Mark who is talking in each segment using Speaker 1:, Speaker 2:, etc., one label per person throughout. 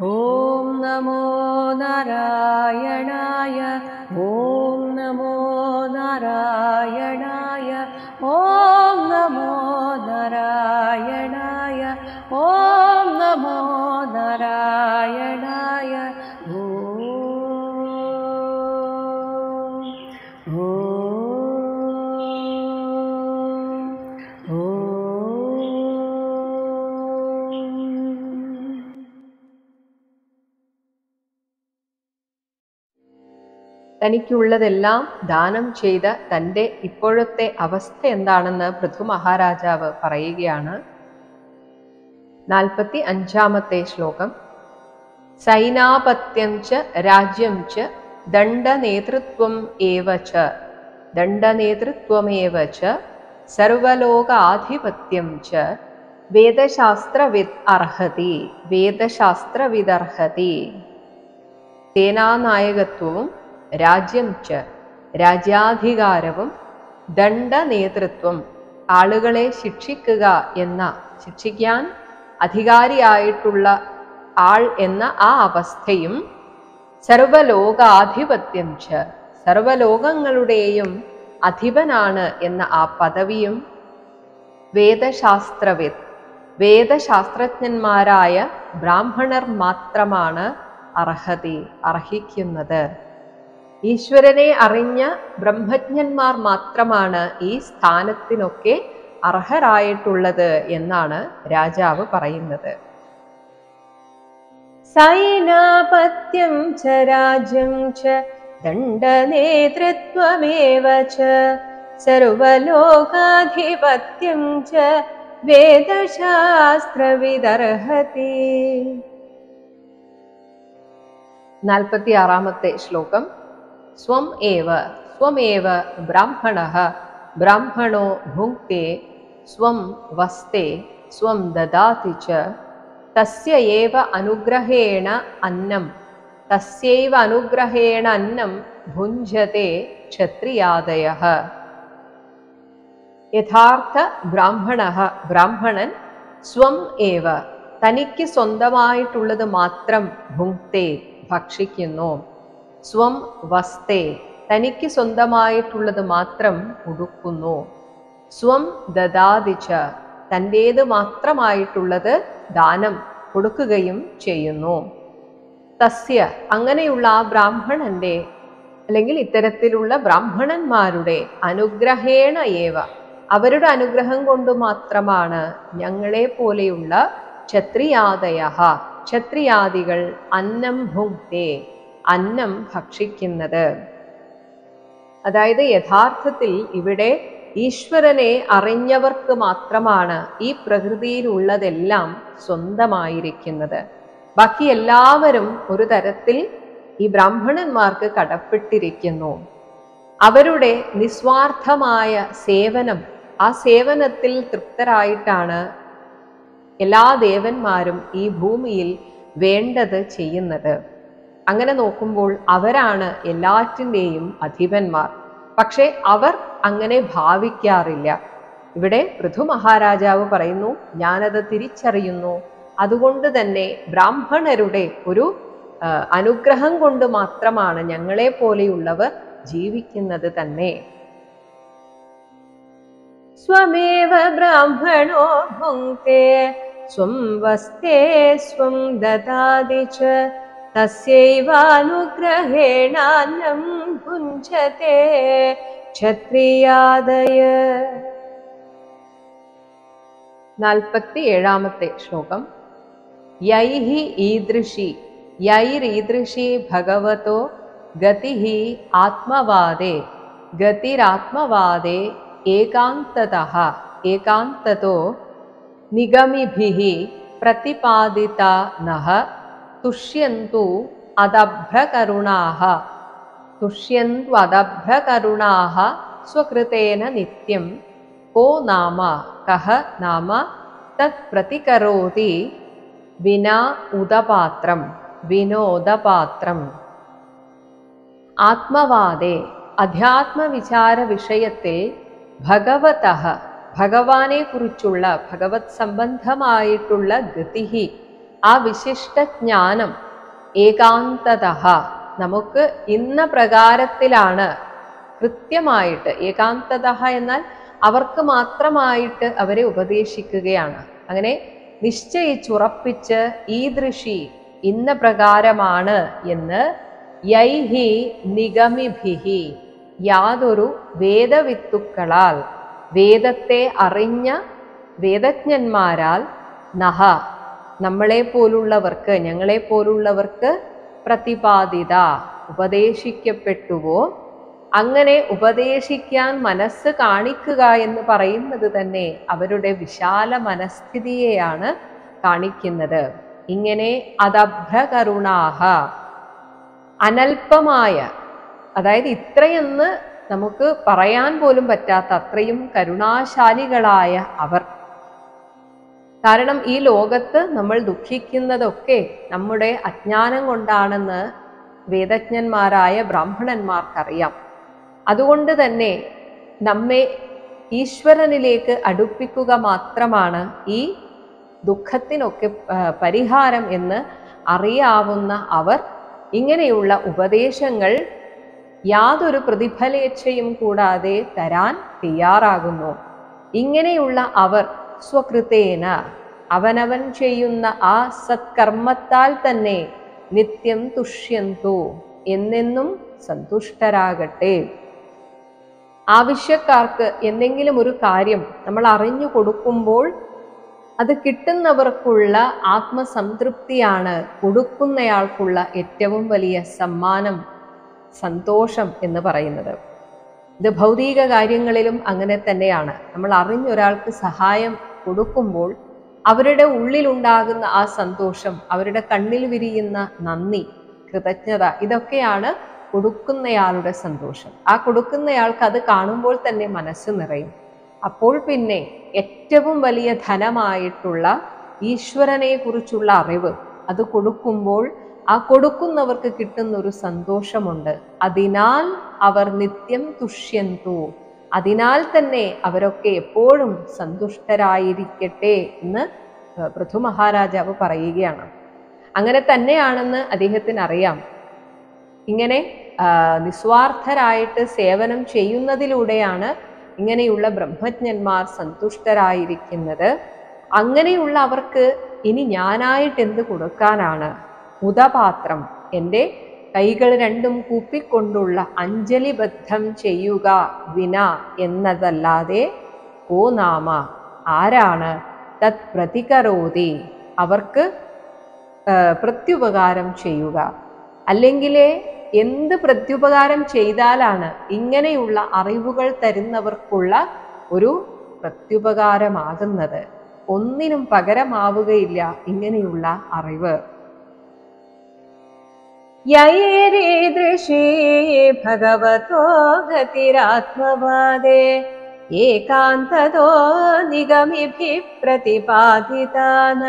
Speaker 1: ഓം നമോ നാരായണായ. ഓം നമോ നാരായണായ. ഓം നമോ നാരായണായ. ഓം നമോ നാരായണായ. ഓം തനിക്കുള്ളതെല്ലാം ദാനം ചെയ്ത തൻ്റെ ഇപ്പോഴത്തെ അവസ്ഥ എന്താണെന്ന് പൃഥു മഹാരാജാവ് പറയുകയാണ്. 45-ാമത്തെ ശ്ലോകം. സൈനാപത്യം ച രാജ്യം ച ദണ്ഡനേതൃത്വം ഏവ ച ദണ്ഡനേതൃത്വമേവ ച സർവലോകാധിപത്യം ച വേദശാസ്ത്രവിദ് അർഹതി വേദശാസ്ത്രവിദർഹതി. സേനാനായകത്വവും രാജ്യം ച രാജ്യാധികാരവും ദണ്ഡനേതൃത്വം ആളുകളെ ശിക്ഷിക്കാൻ അധികാരിയായിട്ടുള്ള ആൾ എന്ന ആ അവസ്ഥയും സർവലോകാധിപത്യം ച സർവലോകങ്ങളുടെയും അധിപനാണ് എന്ന ആ പദവിയും വേദശാസ്ത്രവിദ് വേദശാസ്ത്രജ്ഞന്മാരായ ബ്രാഹ്മണർ മാത്രമാണ് അർഹിക്കുന്നത്. ഈശ്വരനെ അറിഞ്ഞ ബ്രഹ്മജ്ഞന്മാർ മാത്രമാണ് ഈ സ്ഥാനത്തിനൊക്കെ അർഹരായിട്ടുള്ളത് എന്നാണ് രാജാവ് പറയുന്നത്. സൈനാപത്യം ച രാജ്യം ച ദണ്ഡനേതൃത്വമേവ ച സർവലോകാധിപത്യം ച വേദശാസ്ത്രവിദർഹതി. 46-ാമത്തെ ശ്ലോകം. സ്വമേവ ബ്രാഹ്മണഃ ബ്രാഹ്മണോ ഭുങ്ക്തേ സ്വം വസ്തേ സ്വം ദദാതി ച തസ്യൈവ അനുഗ്രഹേണ അന്നം ഭുഞ്ജതേ ക്ഷത്രിയാദയഃ. യഥാർത്ഥ ബ്രാഹ്മണൻ സ്വം ഏവ തനിക്ക് സ്വന്തമായിട്ടുള്ളത് മാത്രം ഭുങ്ക്തേ ഭക്ഷിക്കുന്നു. സ്വം വസ്തേ തനിക്ക് സ്വന്തമായിട്ടുള്ളത് മാത്രം ഉടുക്കുന്നു. സ്വം ദദാതിച്ച തൻ്റേത് മാത്രമായിട്ടുള്ളത് ദാനം കൊടുക്കുകയും ചെയ്യുന്നു. തസ്യ അങ്ങനെയുള്ള ആ ബ്രാഹ്മണന്റെ അല്ലെങ്കിൽ ഇത്തരത്തിലുള്ള ബ്രാഹ്മണന്മാരുടെ അനുഗ്രഹേണ ഏവ അവരുടെ അനുഗ്രഹം കൊണ്ട് മാത്രമാണ് ഞങ്ങളെ പോലെയുള്ള ക്ഷത്രിയാദികൾ അന്നം ഭുങ്ക്തേ അന്നം ഭക്ഷിക്കുന്നത്. അതായത് യഥാർത്ഥത്തിൽ ഇവിടെ ഈശ്വരനെ അറിഞ്ഞവർക്ക് മാത്രമാണ് ഈ പ്രകൃതിയിലുള്ളതെല്ലാം സ്വന്തമായിരിക്കുന്നത്. ബാക്കി എല്ലാവരും ഒരു തരത്തിൽ ഈ ബ്രാഹ്മണന്മാർക്ക് കടപ്പെട്ടിരിക്കുന്നു. അവരുടെ നിസ്വാർത്ഥമായ സേവനം, ആ സേവനത്തിൽ തൃപ്തരായിട്ടാണ് എല്ലാ ദേവന്മാരും ഈ ഭൂമിയിൽ വേണ്ടത് ചെയ്യുന്നത്. അങ്ങനെ നോക്കുമ്പോൾ അവരാണ് എല്ലാറ്റിൻ്റെയും അധിപന്മാർ. പക്ഷെ അവർ അങ്ങനെ ഭാവിക്കാറില്ല. ഇവിടെ പൃഥു മഹാരാജാവ് പറയുന്നു, ഞാനത് തിരിച്ചറിയുന്നു. അതുകൊണ്ട് തന്നെ ബ്രാഹ്മണരുടെ ഒരു അനുഗ്രഹം കൊണ്ട് മാത്രമാണ് ഞങ്ങളെ പോലെയുള്ളവർ ജീവിക്കുന്നത് തന്നെ. സ്വമേവ ബ്രാഹ്മണോ ഭുങ്ക്തേ സ്വം വസ്തേ സ്വം ദദാതി ച തസ്യൈവാനുഗ്രഹേണാന്നം ഭുഞ്ജതേ ക്ഷത്രിയാദയ. 47-ാമത്തെ ശ്ലോകം. യൈരീദൃശി ഭഗവതോ ഗതിഃ ഗതിരാത്മവാദേ ഏകാന്തതോ നിഗമിഭിഃ പ്രതിപാദിതാ നഃ തുഷ്യന്തു അദഭ്രകരുണാഃ സ്വകൃതേന നിത്യം കോ നാമ കഃ നാമ തത് പ്രതികരോതി വിനോദപാത്രം. ആത്മവാദേ അധ്യാത്മവിചാര വിഷയത്തിൽ ഭഗവാനെ കുറിച്ചുള്ള ഭഗവത് സംബന്ധമായിട്ടുള്ള ഗതിഹി ആ വിശിഷ്ടജ്ഞാനം ഏകാന്തതഃ നമുക്ക് ഇന്ന പ്രകാരത്തിലാണ് കൃത്യമായിട്ട്, ഏകാന്തതഃ എന്നാൽ അവർക്ക് മാത്രമായിട്ട് അവരെ ഉപദേശിക്കുകയാണ്. അങ്ങനെ നിശ്ചയിച്ചുറപ്പിച്ച് ഈദൃശി ഇന്ന പ്രകാരമാണ് എന്ന് യൈഹി നിഗമിഭിഹി യാതൊരു വേദവിത്തുക്കളാൽ, വേദത്തെ അറിഞ്ഞ വേദജ്ഞന്മാരാൽ, നഹ നമ്മളെ പോലുള്ളവർക്ക്, ഞങ്ങളെ പോലുള്ളവർക്ക് പ്രതിപാദിത ഉപദേശിക്കപ്പെട്ടുവോ. അങ്ങനെ ഉപദേശിക്കാൻ മനസ്സ് കാണിക്കുക എന്ന് പറയുന്നത് തന്നെ അവരുടെ വിശാല മനസ്ഥിതിയെയാണ് കാണിക്കുന്നത്. ഇങ്ങനെ അതഭ്രകരുണാഹ അനൽപമായ, അതായത് ഇത്രയെന്ന് നമുക്ക് പറയാൻ പോലും പറ്റാത്ത അത്രയും കരുണാശാലികളായ അവർ. കാരണം ഈ ലോകത്ത് നമ്മൾ ദുഃഖിക്കുന്നതൊക്കെ നമ്മുടെ അജ്ഞാനം കൊണ്ടാണെന്ന് വേദജ്ഞന്മാരായ ബ്രാഹ്മണന്മാർക്കറിയാം. അതുകൊണ്ട് തന്നെ നമ്മെ ഈശ്വരനിലേക്ക് അടുപ്പിക്കുക മാത്രമാണ് ഈ ദുഃഖത്തിനൊക്കെ പരിഹാരം എന്ന് അറിയാവുന്ന അവർ ഇങ്ങനെയുള്ള ഉപദേശങ്ങൾ യാതൊരു പ്രതിഫലേച്ഛയും കൂടാതെ തരാൻ തയ്യാറാകുന്നു. ഇങ്ങനെയുള്ള അവർ സ്വകൃതേന അവനവൻ ചെയ്യുന്ന ആ സത്കർമ്മത്താൽ തന്നെ നിത്യം തുഷ്യന്തു എന്നെന്നും സന്തുഷ്ടരാകട്ടെ. ആവശ്യക്കാർക്ക് എന്തെങ്കിലും ഒരു കാര്യം നമ്മൾ അറിഞ്ഞു കൊടുക്കുമ്പോൾ അത് കിട്ടുന്നവർക്കുള്ള ആത്മസംതൃപ്തിയാണ് കൊടുക്കുന്നയാൾക്കുള്ള ഏറ്റവും വലിയ സമ്മാനം, സന്തോഷം എന്ന് പറയുന്നത്. ഇത് ഭൗതിക കാര്യങ്ങളിലും അങ്ങനെ തന്നെയാണ്. നമ്മൾ അറിഞ്ഞൊരാൾക്ക് സഹായം കൊടുക്കുമ്പോൾ അവരുടെ ഉള്ളിലുണ്ടാകുന്ന ആ സന്തോഷം, അവരുടെ കണ്ണിൽ വിരിയുന്ന നന്ദി, കൃതജ്ഞത, ഇതൊക്കെയാണ് കൊടുക്കുന്നയാളുടെ സന്തോഷം. ആ കൊടുക്കുന്നയാൾക്ക് അത് കാണുമ്പോൾ തന്നെ മനസ്സ് നിറയും. അപ്പോൾ പിന്നെ ഏറ്റവും വലിയ ധനമായിട്ടുള്ള ഈശ്വരനെ കുറിച്ചുള്ള അറിവ് അത് കൊടുക്കുമ്പോൾ ആ കൊടുക്കുന്നവർക്ക് കിട്ടുന്ന ഒരു സന്തോഷമുണ്ട്. അതിനാൽ അവർ നിത്യം തുഷ്യന്തു, അതിനാൽ തന്നെ അവരൊക്കെ എപ്പോഴും സന്തുഷ്ടരായിരിക്കട്ടെ എന്ന് പൃഥു മഹാരാജാവ് പറയുകയാണ്. അങ്ങനെ തന്നെയാണെന്ന് അദ്ദേഹത്തിന് അറിയാം. ഇങ്ങനെ നിസ്വാർത്ഥരായിട്ട് സേവനം ചെയ്യുന്നതിലൂടെയാണ് ഇങ്ങനെയുള്ള ബ്രഹ്മജ്ഞന്മാർ സന്തുഷ്ടരായിരിക്കുന്നത്. അങ്ങനെയുള്ള അവർക്ക് ഇനി ഞാനായിട്ട് എന്ത് കൊടുക്കാനാണ്? ഉദപാത്രം, എൻ്റെ കൈകൾ രണ്ടും കൂപ്പിക്കൊണ്ടുള്ള അഞ്ജലിബദ്ധം ചെയ്യുക വിന എന്നതല്ലാതെ ഓ നാമ ആരാണ് തത് പ്രതികരോതി അവർക്ക് പ്രത്യുപകാരം ചെയ്യുക. അല്ലെങ്കിൽ എന്ത് പ്രത്യുപകാരം ചെയ്താലാണ് ഇങ്ങനെയുള്ള അറിവുകൾ തരുന്നവർക്കുള്ള ഒരു പ്രത്യുപകാരമാകുന്നത്? ഒന്നിനും പകരമാവുകയില്ല ഇങ്ങനെയുള്ള അറിവ്. യൈരീദൃശീ ഭഗവതോ ഗതിരാത്മവാദേ ഏകാന്തതോ നിഗമിഭിഃ പ്രതിപാദിതാന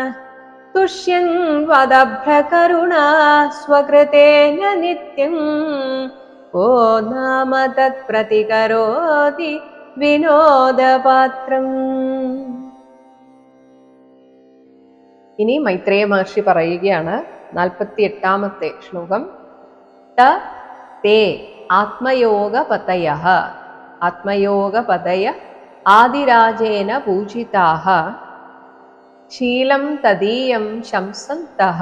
Speaker 1: തുഷ്യൻ വദഭ്രകരുണാ സ്വകൃതേന നിത്യം ഓ നാമ തത് പ്രതികരോതി വിനോദപാത്രം. ഇനി മൈത്രേയ മഹർഷി പറയുകയാണ് 48ാമത്തെ ശ്ലോകം. ത തേ ആത്മയോഗപതയഃ ആത്മയോഗപതയ ആദിരാജേന പൂജിതാഃ ശീലം തദീയം ശംസന്തഃ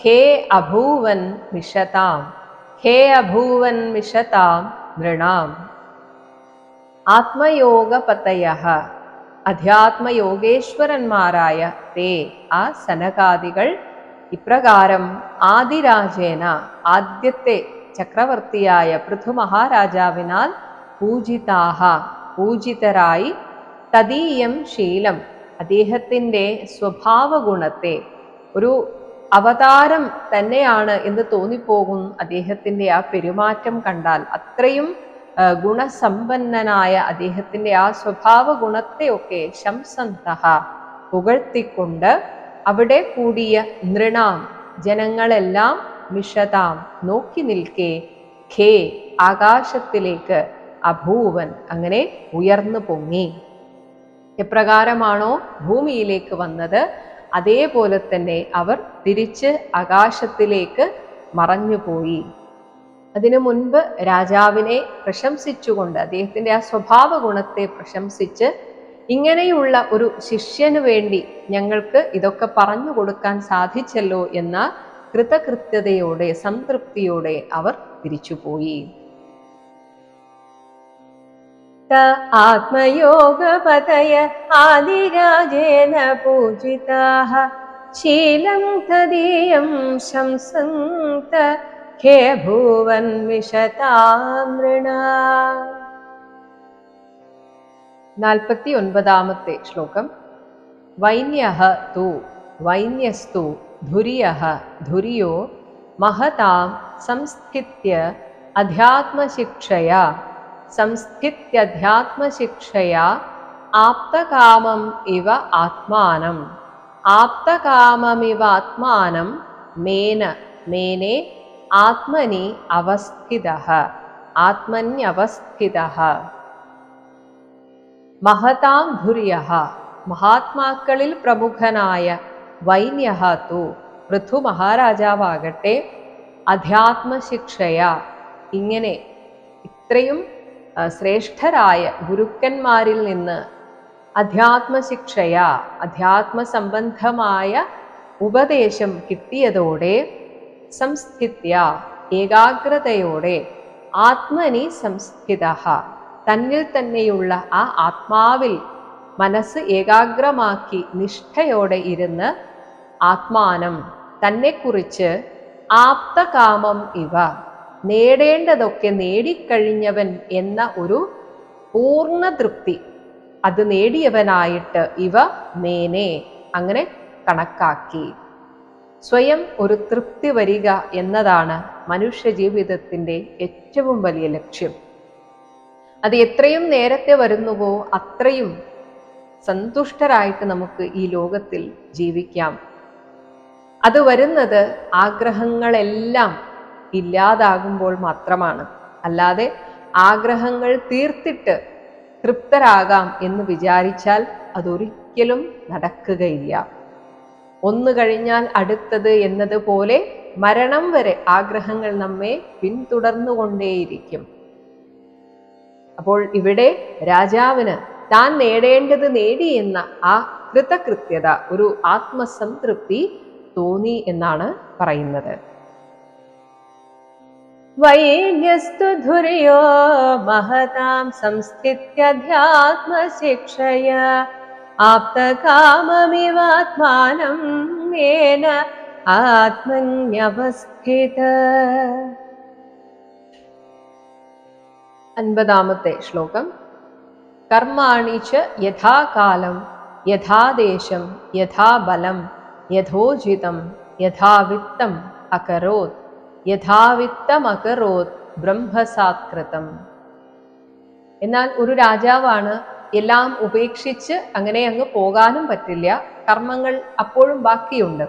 Speaker 1: ഹേ അഭൂവൻ മിഷതാം ഹേ അഭൂവൻ മിഷതാം നൃണാം. ആത്മയോഗപതയഃ അധ്യാത്മയോഗേശ്വരന്മാരായ തേ ആ സനകാദികൾ ഇപ്രകാരം ആദിരാജേന ആദ്യത്തെ ചക്രവർത്തിയായ പൃഥു മഹാരാജാവിനാൽ പൂജിതാഹ പൂജിതരായി തദീയം ശീലം അദ്ദേഹത്തിൻ്റെ സ്വഭാവഗുണത്തെ, ഒരു അവതാരം തന്നെയാണ് എന്ന് തോന്നിപ്പോകും അദ്ദേഹത്തിൻ്റെ ആ പെരുമാറ്റം കണ്ടാൽ. അത്രയും ഗുണസമ്പന്നനായ അദ്ദേഹത്തിൻ്റെ ആ സ്വഭാവ ഗുണത്തെയൊക്കെ ശംസന്തഃ പുകഴ്ത്തിക്കൊണ്ട് അവിടെ കൂടിയ നൃണാം ജനങ്ങളെല്ലാം മിഷതാം നോക്കി നിൽക്കെ ഖേ ആകാശത്തിലേക്ക് അഭൂവൻ അങ്ങനെ ഉയർന്നു പൊങ്ങി. എപ്രകാരമാണോ ഭൂമിയിലേക്ക് വന്നത് അതേപോലെ തന്നെ അവർ തിരിച്ച് ആകാശത്തിലേക്ക് മറഞ്ഞുപോയി. അതിനു മുൻപ് രാജാവിനെ പ്രശംസിച്ചുകൊണ്ട്, അദ്ദേഹത്തിൻ്റെ ആ സ്വഭാവ ഗുണത്തെ പ്രശംസിച്ച്, ഇങ്ങനെയുള്ള ഒരു ശിഷ്യന് വേണ്ടി ഞങ്ങൾക്ക് ഇതൊക്കെ പറഞ്ഞു കൊടുക്കാൻ സാധിച്ചല്ലോ എന്ന കൃതകൃത്യതയോടെ, സംതൃപ്തിയോടെ അവർ തിരിച്ചുപോയി. ആത്മയോഗപതയ ആദിരാജേന പൂജിതാഃ ശീലം തദീയം ശംസന്ത ഖേ ഭുവൻ വിശതാം നൃണാഃ. 49-ാമത്തെ ശ്ലോകം. വൈന്യഃ തു വൈന്യസ്തു ധുര്യഃ ധുര്യോ മഹതാം സംസ്ഥിത്യ അധ്യാത്മശിക്ഷയാ സംസ്ഥിത്യധ്യാത്മശിക്ഷയാ ആപ്തകാമം ഇവ ആത്മാനം ആപ്തകാമമിവ ആത്മാനം മേന മേനെ ആത്മനി അവസ്ഥിതഃ ആത്മന്യവസ്ഥിതഃ. മഹതാം ധുര്യഃ മഹാത്മാക്കളിൽ പ്രമുഖനായ വൈന്യഃ തു പൃഥു മഹാരാജാവാകട്ടെ അധ്യാത്മശിക്ഷയാ ഇങ്ങനെ ഇത്രയും ശ്രേഷ്ഠരായ ഗുരുക്കന്മാരിൽ നിന്ന് അധ്യാത്മശിക്ഷയാ അധ്യാത്മസംബന്ധമായ ഉപദേശം കിട്ടിയതോടെ സംസ്ഥിത്യ ഏകാഗ്രതയോടെ ആത്മനി സംസ്ഥിതഃ തന്നിൽ തന്നെയുള്ള ആ ആത്മാവിൽ മനസ്സ് ഏകാഗ്രമാക്കി നിഷ്ഠയോടെ ഇരുന്ന് ആത്മാനം തന്നെക്കുറിച്ച് ആപ്തകാമം ഇവ നേടേണ്ടതൊക്കെ നേടിക്കഴിഞ്ഞവൻ എന്ന ഒരു പൂർണ്ണ തൃപ്തി അത് നേടിയവനായിട്ട് ഇവ മേനെ അങ്ങനെ കണക്കാക്കി. സ്വയം ഒരു തൃപ്തി വരിക എന്നതാണ് മനുഷ്യ ജീവിതത്തിൻ്റെ ഏറ്റവും വലിയ ലക്ഷ്യം. അത് എത്രയും നേരത്തെ വരുന്നുവോ അത്രയും സന്തുഷ്ടരായിട്ട് നമുക്ക് ഈ ലോകത്തിൽ ജീവിക്കാം. അത് വരുന്നത് ആഗ്രഹങ്ങളെല്ലാം ഇല്ലാതാകുമ്പോൾ മാത്രമാണ്. അല്ലാതെ ആഗ്രഹങ്ങൾ തീർത്തിട്ട് തൃപ്തരാകാം എന്ന് വിചാരിച്ചാൽ അതൊരിക്കലും നടക്കുകയില്ല. ഒന്ന് കഴിഞ്ഞാൽ അടുത്തത് എന്നതുപോലെ മരണം വരെ ആഗ്രഹങ്ങൾ നമ്മെ പിന്തുടർന്നുകൊണ്ടേയിരിക്കും. അപ്പോൾ ഇവിടെ രാജാവിന് താൻ നേടേണ്ടത് നേടി എന്ന ആ കൃതകൃത്യത, ഒരു ആത്മസംതൃപ്തി തോന്നി എന്നാണ് പറയുന്നത്. വൈന്യസ്തു ധുര്യോ മഹതാം സംസ്ഥിത്യധ്യാത്മശിക്ഷയാ ആപ്തകാമമിവാത്മാനം മേന ആത്മന്യവസ്ഥിത. 50-ാമത്തെ ശ്ലോകം. കർമാണി ച യഥാകാലം യഥാദേശം യഥാബലം യഥോചിതം യഥാവിത്തം അകരോത് യഥാവിത്തമകരോത് ബ്രഹ്മസാത്കൃതം. എന്നാൽ ഒരു രാജാവാണ്, എല്ലാം ഉപേക്ഷിച്ച് അങ്ങനെ അങ്ങ് പോകാനും പറ്റില്ല, കർമ്മങ്ങൾ അപ്പോഴും ബാക്കിയുണ്ട്.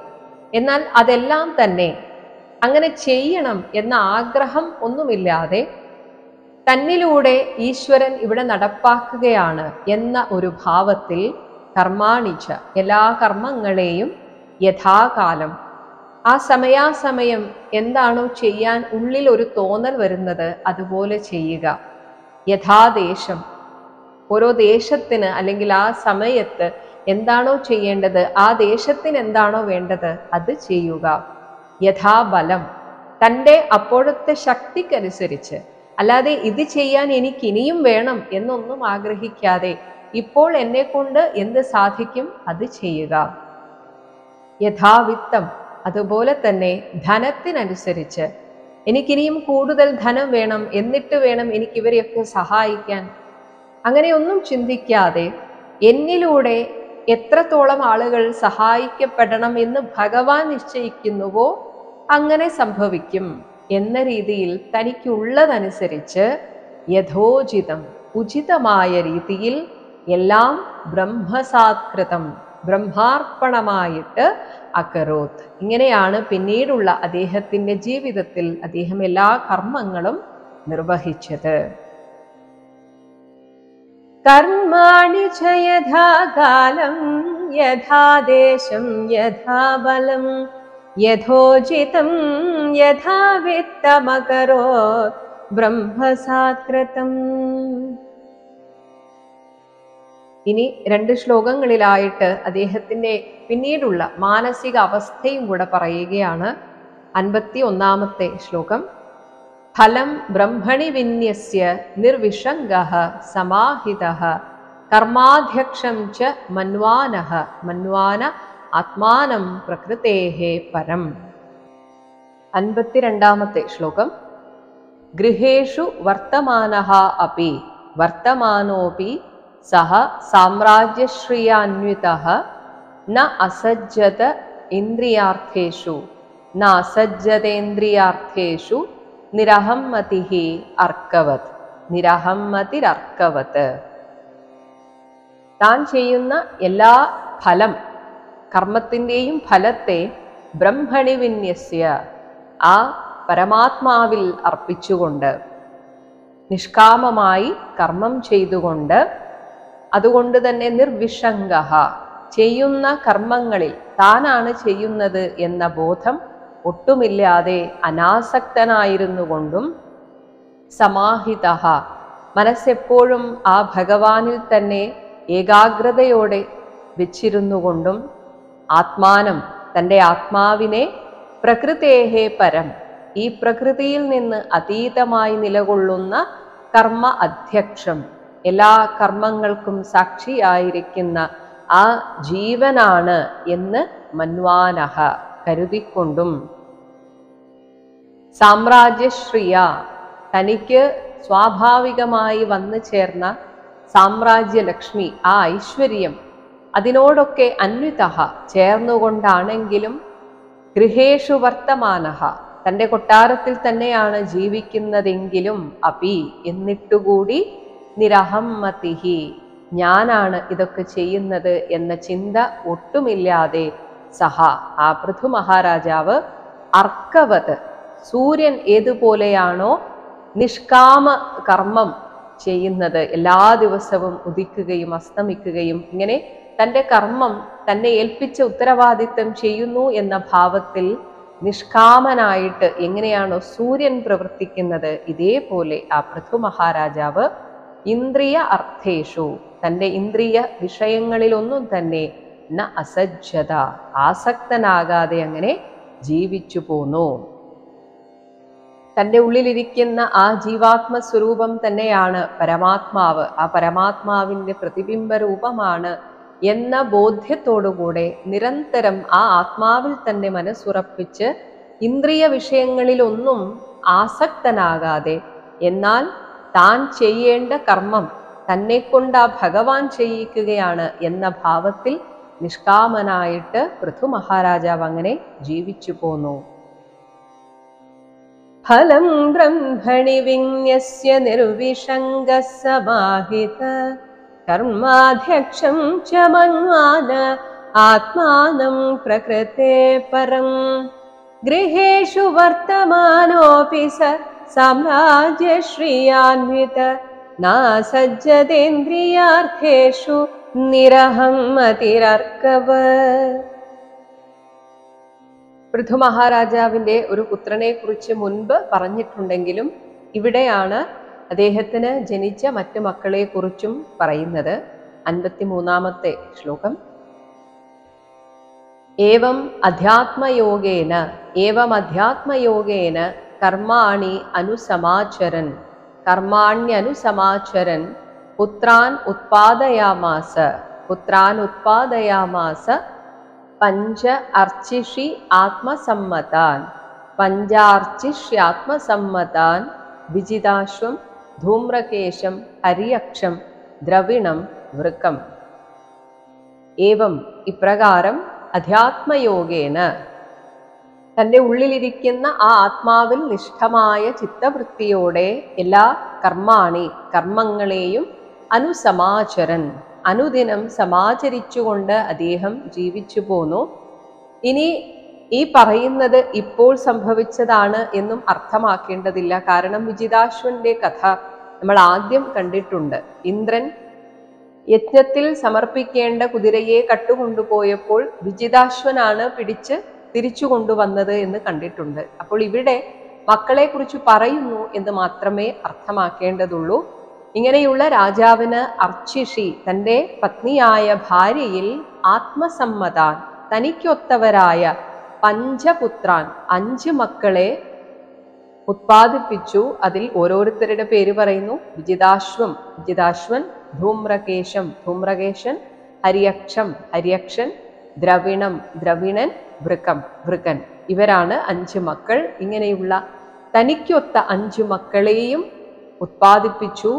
Speaker 1: എന്നാൽ അതെല്ലാം തന്നെ അങ്ങനെ ചെയ്യണം എന്ന ആഗ്രഹം ഒന്നുമില്ലാതെ തന്നിലൂടെ ഈശ്വരൻ ഇവിടെ നടപ്പാക്കുകയാണ് എന്ന ഒരു ഭാവത്തിൽ കർമാണിച്ച എല്ലാ കർമ്മങ്ങളെയും യഥാകാലം ആ സമയാസമയം എന്താണോ ചെയ്യാൻ ഉള്ളിൽ ഒരു തോന്നൽ വരുന്നത് അതുപോലെ ചെയ്യുക. യഥാദേശം ഓരോ ദേശത്തിന് അല്ലെങ്കിൽ ആ സമയത്ത് എന്താണോ ചെയ്യേണ്ടത്, ആ ദേശത്തിന് എന്താണോ വേണ്ടത് അത് ചെയ്യുക. യഥാബലം തൻ്റെ അപ്പോഴത്തെ ശക്തിക്കനുസരിച്ച്, അല്ലാതെ ഇത് ചെയ്യാൻ എനിക്ക് ഇനിയും വേണം എന്നൊന്നും ആഗ്രഹിക്കാതെ ഇപ്പോൾ എന്നെ കൊണ്ട് എന്ത് സാധിക്കും അത് ചെയ്യുക. യഥാവിത്തം അതുപോലെ തന്നെ ധനത്തിനനുസരിച്ച്, എനിക്കിനിയും കൂടുതൽ ധനം വേണം, എന്നിട്ട് വേണം എനിക്കിവരെയൊക്കെ സഹായിക്കാൻ, അങ്ങനെയൊന്നും ചിന്തിക്കാതെ എന്നിലൂടെ എത്രത്തോളം ആളുകൾ സഹായിക്കപ്പെടണം എന്ന് ഭഗവാൻ നിശ്ചയിക്കുന്നുവോ അങ്ങനെ സംഭവിക്കും എന്ന രീതിയിൽ തനിക്കുള്ളതനുസരിച്ച് യഥോചിതം ഉചിതമായ രീതിയിൽ എല്ലാം ബ്രഹ്മസാത്കൃതം ബ്രഹ്മാർപ്പണമായിട്ട് അകരോത്. ഇങ്ങനെയാണ് പിന്നീടുള്ള അദ്ദേഹത്തിൻ്റെ ജീവിതത്തിൽ അദ്ദേഹം എല്ലാ കർമ്മങ്ങളും നിർവഹിച്ചത്. കർമാണി ച യഥാകാലം യഥാദേശം യഥാബലം യഥോചിതം യഥാ വിത്തമകരോത് ബ്രഹ്മസാത്കൃതം. ഇനി 2 ശ്ലോകങ്ങളിലായിട്ട് അദ്ദേഹത്തിന്റെ പിന്നീടുള്ള മാനസിക അവസ്ഥയും കൂടെ പറയുകയാണ്. 51-ാമത്തെ ശ്ലോകം. ഫലം ബ്രഹ്മണി വിന്യസ്യ നിർവിഷംഗഃ സമാഹിതഃ കർമാധ്യക്ഷം ച മന്വാനഃ മന്വാന ആത്മാനം പ്രകൃതേഃ പരം. 52-ാമത്തെ ശ്ലോകം. ഗൃഹേഷു വർത്തമാനഃ അപി വർത്തമാനോപി സഹ സാമ്രാജ്യശ്രിയാന്വിതഃ ന അസജ്ജത ഇന്ദ്രിയാർത്ഥേഷു ന അസജ്ജതേന്ദ്രിയാർത്ഥേഷു നിരഹമ്മതിഃ അർക്കവത് നിരഹമ്മതിരർക്കവത്. താൻ ചെയ്യുന്ന എല്ലാ ഫലം, കർമ്മത്തിൻ്റെയും ഫലത്തെ ബ്രഹ്മണി വിന്യസ്യ, ആ പരമാത്മാവിൽ അർപ്പിച്ചുകൊണ്ട്, നിഷ്കാമമായി കർമ്മം ചെയ്തുകൊണ്ട്, അതുകൊണ്ട് തന്നെ നിർവിഷംഗഃ, ചെയ്യുന്ന കർമ്മങ്ങളിൽ താനാണ് ചെയ്യുന്നത് എന്ന ബോധം ഒട്ടുമില്ലാതെ അനാസക്തനായിരുന്നു കൊണ്ടും, സമാഹിതഃ, മനസ്സെപ്പോഴും ആ ഭഗവാനിൽ തന്നെ ഏകാഗ്രതയോടെ വെച്ചിരുന്നു കൊണ്ടും, ആത്മാനം, തൻ്റെ ആത്മാവിനെ, പ്രകൃതേഃ പരം, ഈ പ്രകൃതിയിൽ നിന്ന് അതീതമായി നിലകൊള്ളുന്ന കർമ്മ അധ്യക്ഷം, എല്ലാ കർമ്മങ്ങൾക്കും സാക്ഷിയായിരിക്കുന്ന ആ ജീവനാണ് എന്ന് മന്വാനഃ, കരുതിക്കൊണ്ടും, സാമ്രാജ്യശ്രിയ, തനിക്ക് സ്വാഭാവികമായി വന്നു ചേർന്ന സാമ്രാജ്യലക്ഷ്മി, ആ ഐശ്വര്യം, അതിനോടൊക്കെ അന്വിതഃ, ചേർന്നുകൊണ്ടാണെങ്കിലും, ഗൃഹേഷു വർത്തമാനഃ, തൻ്റെ കൊട്ടാരത്തിൽ തന്നെയാണ് ജീവിക്കുന്നതെങ്കിലും, അപി, എന്നിട്ടുകൂടി, നിരഹമ്മതിഃ, ഞാനാണ് ഇതൊക്കെ ചെയ്യുന്നത് എന്ന ചിന്ത ഒട്ടുമില്ലാതെ, സഹ, ആ പൃഥു മഹാരാജാവ്, അർക്കവത്, സൂര്യൻ ഏതുപോലെയാണോ നിഷ്കാമ കർമ്മം ചെയ്യുന്നത്, എല്ലാ ദിവസവും ഉദിക്കുകയും അസ്തമിക്കുകയും ഇങ്ങനെ തൻ്റെ കർമ്മം തന്നെ ഏൽപ്പിച്ച ഉത്തരവാദിത്തം ചെയ്യുന്നു എന്ന ഭാവത്തിൽ നിഷ്കാമനായിട്ട് എങ്ങനെയാണോ സൂര്യൻ പ്രവർത്തിക്കുന്നത്, ഇതേപോലെ ആ പൃഥു മഹാരാജാവ് ഇന്ദ്രിയ അർത്ഥേഷു, തൻ്റെ ഇന്ദ്രിയ വിഷയങ്ങളിലൊന്നും തന്നെ ന അസജ്ജത, ആസക്തനാകാതെ അങ്ങനെ ജീവിച്ചു പോന്നു. തൻ്റെ ഉള്ളിലിരിക്കുന്ന ആ ജീവാത്മസ്വരൂപം തന്നെയാണ് പരമാത്മാവ്, ആ പരമാത്മാവിൻ്റെ പ്രതിബിംബ രൂപമാണ് എന്ന ബോധ്യത്തോടുകൂടെ നിരന്തരം ആ ആത്മാവിൽ തന്നെ മനസ്സുറപ്പിച്ച് ഇന്ദ്രിയ വിഷയങ്ങളിലൊന്നും ആസക്തനാകാതെ, എന്നാൽ താൻ ചെയ്യേണ്ട കർമ്മം തന്നെക്കൊണ്ട് ആ ഭഗവാൻ ചെയ്യിക്കുകയാണ് എന്ന ഭാവത്തിൽ നിഷ്കാമനായിട്ട് പൃഥു മഹാരാജാവ് അങ്ങനെ ജീവിച്ചു പോന്നു. ഫലം ബ്രഹ്മണി വിന്യസ്യ നിർവിഷംഗഃ സമാഹിത കർമാധ്യക്ഷം ച മന്വാന ആത്മാനം പ്രകൃതേ പരം. ഗൃഹേഷു വർത്തമാനോപി സ സാമ്രാജ്യശ്രിയാന്വിത നാസജ്ജതേന്ദ്രിയാർത്ഥേഷു നിരഹമ്മതിരർക്കവത്. പൃഥു മഹാരാജാവിൻ്റെ ഒരു പുത്രനെ കുറിച്ച് മുൻപ് പറഞ്ഞിട്ടുണ്ടെങ്കിലും ഇവിടെയാണ് അദ്ദേഹത്തിന് ജനിച്ച മറ്റു മക്കളെ കുറിച്ചും പറയുന്നത്. 53-ാമത്തെ ശ്ലോകം. ഏവം അധ്യാത്മയോഗേന കർമാണി അനുസമാചരൻ പുത്രാൻ ഉത്പാദയാമാസ പഞ്ച അർച്ചിഷി ആത്മസമ്മതാൻ വിജിതാശ്വം ധൂമ്രകേശം ഹരിയക്ഷം ദ്രവിണം വൃക്കം. ഏവം, ഇപ്രകാരം, അധ്യാത്മയോഗേന, തൻ്റെ ഉള്ളിലിരിക്കുന്ന ആ ആത്മാവിൽ നിഷ്ഠമായ ചിത്തവൃത്തിയോടെ എല്ലാ കർമ്മങ്ങളെയും അനുസമാചരൻ, അനുദിനം സമാചരിച്ചുകൊണ്ട് അദ്ദേഹം ജീവിച്ചു പോന്നു. ഇനി ഈ പറയുന്നത് ഇപ്പോൾ സംഭവിച്ചതാണ് എന്നും അർത്ഥമാക്കേണ്ടതില്ല. കാരണം വിജിതാശ്വന്റെ കഥ നമ്മൾ ആദ്യം കണ്ടിട്ടുണ്ട്. ഇന്ദ്രൻ യജ്ഞത്തിൽ സമർപ്പിക്കേണ്ട കുതിരയെ കട്ടുകൊണ്ടുപോയപ്പോൾ വിജിതാശ്വനാണ് പിടിച്ച് തിരിച്ചു കൊണ്ടുവന്നത് എന്ന് കണ്ടിട്ടുണ്ട്. അപ്പോൾ ഇവിടെ മക്കളെ കുറിച്ച് പറയുന്നു എന്ന് മാത്രമേ അർത്ഥമാക്കേണ്ടതുള്ളൂ. ഇങ്ങനെയുള്ള രാജാവിന് അർച്ചിഷി തൻ്റെ പത്നിയായ ഭാര്യയിൽ ആത്മസമ്മതാൻ തനിക്കൊത്തവരായ പഞ്ചപുത്രാൻ 5 മക്കളെ ഉത്പാദിപ്പിച്ചു. അതിൽ ഓരോരുത്തരുടെ പേര് പറയുന്നു. വിജിതാശ്വൻ, ധൂമ്രകേശം, ധൂമ്രകേശൻ, ഹര്യക്ഷൻ, ദ്രവിണൻ, വൃക്കൻ. ഇവരാണ് 5 മക്കൾ. ഇങ്ങനെയുള്ള തനിക്കൊത്ത 5 മക്കളെയും ഉത്പാദിപ്പിച്ചു.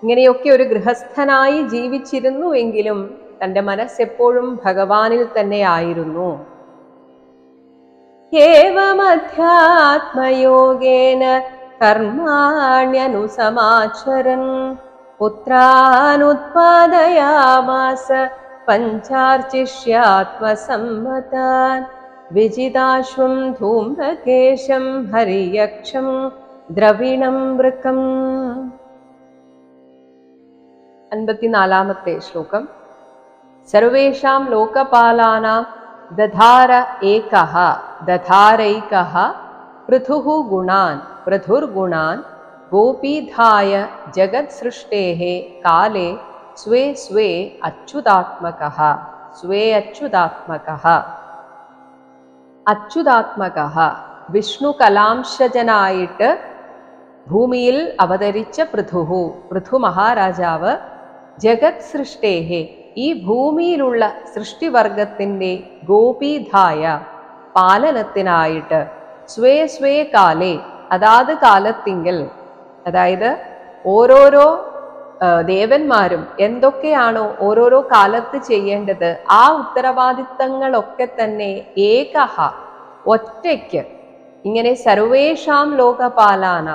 Speaker 1: ഇങ്ങനെയൊക്കെ ഒരു ഗൃഹസ്ഥനായി ജീവിച്ചിരുന്നുവെങ്കിലും തൻ്റെ മനസ്സെപ്പോഴും ഭഗവാനിൽ തന്നെയായിരുന്നു. ഏവമധ്യാത്മയോഗേന കർമാണ്യനുസമാചരൻ പുത്രാനുത്പാദയാമാസ പഞ്ചാർച്ചിഷ്യാത്മസമ്മതാൻ വിജിതാശ്വം ധൂമ്രകേശം ഹരിയക്ഷം ദ്രവിണം വൃക്കം. 54-ാമത്തെ ശ്ലോകം. സർവേഷാം ലോകപാലാനാം ദധാരൈകഃ പൃഥുർഗുണാൻ ഗോപീധായ ജഗത്സൃഷ്ടേഃ കാലേ സ്വേ അച്യുതാത്മകഃ. വിഷ്ണു കലാംശജനായിട്ട് ഭൂമിയിൽ അവതരിച്ച പൃഥു മഹാരാജാവ് ജഗത് സൃഷ്ടേഃ ഈ ഭൂമിയിലുള്ള സൃഷ്ടിവർഗത്തിൻ്റെ ഗോപീധായ പാലനത്തിനായിട്ട് സ്വേ കാലേ അതാത് കാലത്തിങ്കൽ, അതായത് ഓരോരോ ദേവന്മാരും എന്തൊക്കെയാണോ ഓരോരോ കാലത്ത് ചെയ്യേണ്ടത് ആ ഉത്തരവാദിത്തങ്ങളൊക്കെ തന്നെ ഒറ്റയ്ക്ക് ഇങ്ങനെ സർവേഷാം ലോകപാലാന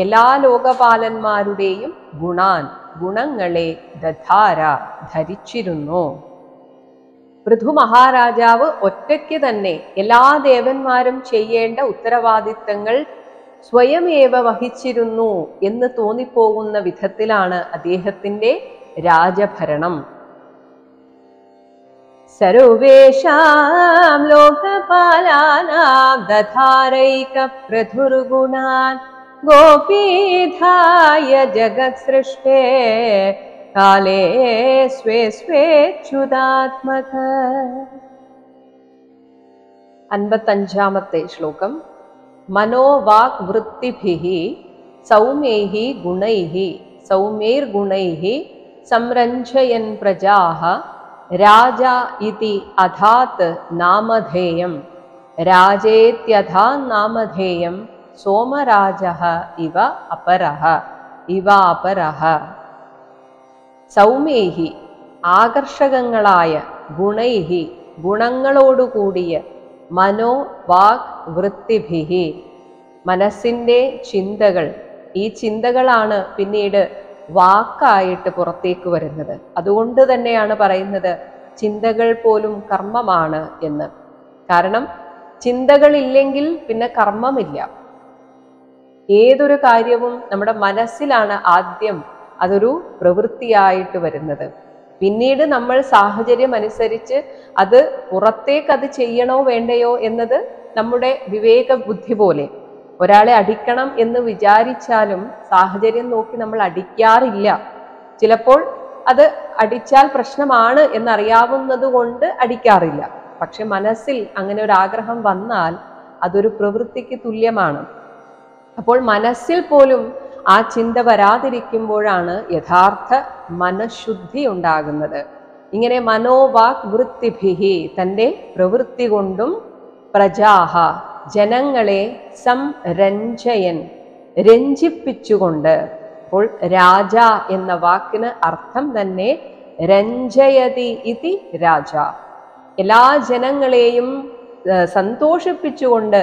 Speaker 1: എല്ലാ ലോകപാലന്മാരുടെയും ഗുണങ്ങളെ ധരിച്ചിരുന്നു. പൃഥു മഹാരാജാവ് ഒറ്റയ്ക്ക് തന്നെ എല്ലാ ദേവന്മാരും ചെയ്യേണ്ട ഉത്തരവാദിത്തങ്ങൾ സ്വയമേവ വഹിച്ചിരുന്നു എന്ന് തോന്നിപ്പോകുന്ന വിധത്തിലാണ് അദ്ദേഹത്തിൻ്റെ രാജഭരണം. സർവേഷാം ലോകപാലാനാം ദധാരൈക പൃഥുർഗുണാൻ ഗോപീധായ ജഗത്സൃഷ്ടേ കാലേ സ്വേച്യുതാത്മക. 55-ാമത്തെ ശ്ലോകം. മനോവാക് വൃത്തിഭിഃ സൗമ്യൈർഗുണൈഃ സംരഞ്ജയൻ പ്രജാഃ രാജാ ഇതി അധാത് നാമധേയം രാജേത്യഥാ നാമധേയം സോമരാജഃ ഇവ അപരഃ. സൗമ്യൈഃ ആകർഷകങ്ങളായ, ഗുണൈഃ ഗുണങ്ങളോടുകൂടിയ, മനോ വാക് വൃത്തിഭിഃ മനസ്സിൻ്റെ ചിന്തകൾ, ഈ ചിന്തകളാണ് പിന്നീട് വാക്കായിട്ട് പുറത്തേക്ക് വരുന്നത്. അതുകൊണ്ട് തന്നെയാണ് പറയുന്നത് ചിന്തകൾ പോലും കർമ്മമാണ് എന്ന്. കാരണം ചിന്തകളില്ലെങ്കിൽ പിന്നെ കർമ്മമില്ല. ഏതൊരു കാര്യവും നമ്മുടെ മനസ്സിലാണ് ആദ്യം അതൊരു പ്രവൃത്തിയായിട്ട് വരുന്നത്. പിന്നീട് നമ്മൾ സാഹചര്യം അനുസരിച്ച് അത് പുറത്തേക്ക് അത് ചെയ്യണോ വേണ്ടയോ എന്നത് നമ്മുടെ വിവേക ബുദ്ധി പോലെ. ഒരാളെ അടിക്കണം എന്ന് വിചാരിച്ചാലും സാഹചര്യം നോക്കി നമ്മൾ അടിക്കാറില്ല. ചിലപ്പോൾ അത് അടിച്ചാൽ പ്രശ്നമാണ് എന്നറിയാവുന്നത് കൊണ്ട് അടിക്കാറില്ല. പക്ഷെ മനസ്സിൽ അങ്ങനെ ഒരു ആഗ്രഹം വന്നാൽ അതൊരു പ്രവൃത്തിക്ക് തുല്യമാണ്. അപ്പോൾ മനസ്സിൽ പോലും ആ ചിന്ത വരാതിരിക്കുമ്പോഴാണ് യഥാർത്ഥ മനഃശുദ്ധി ഉണ്ടാകുന്നത്. ഇങ്ങനെ മനോവാക് വൃത്തിഭിഃ തൻ്റെ പ്രവൃത്തി കൊണ്ടും പ്രജാഹ ജനങ്ങളെ സംരഞ്ജയൻ രഞ്ജിപ്പിച്ചുകൊണ്ട്. അപ്പോൾ രാജ എന്ന വാക്കിന് അർത്ഥം തന്നെ രഞ്ജയതി ഇതി രാജ, എല്ലാ ജനങ്ങളെയും സന്തോഷിപ്പിച്ചുകൊണ്ട്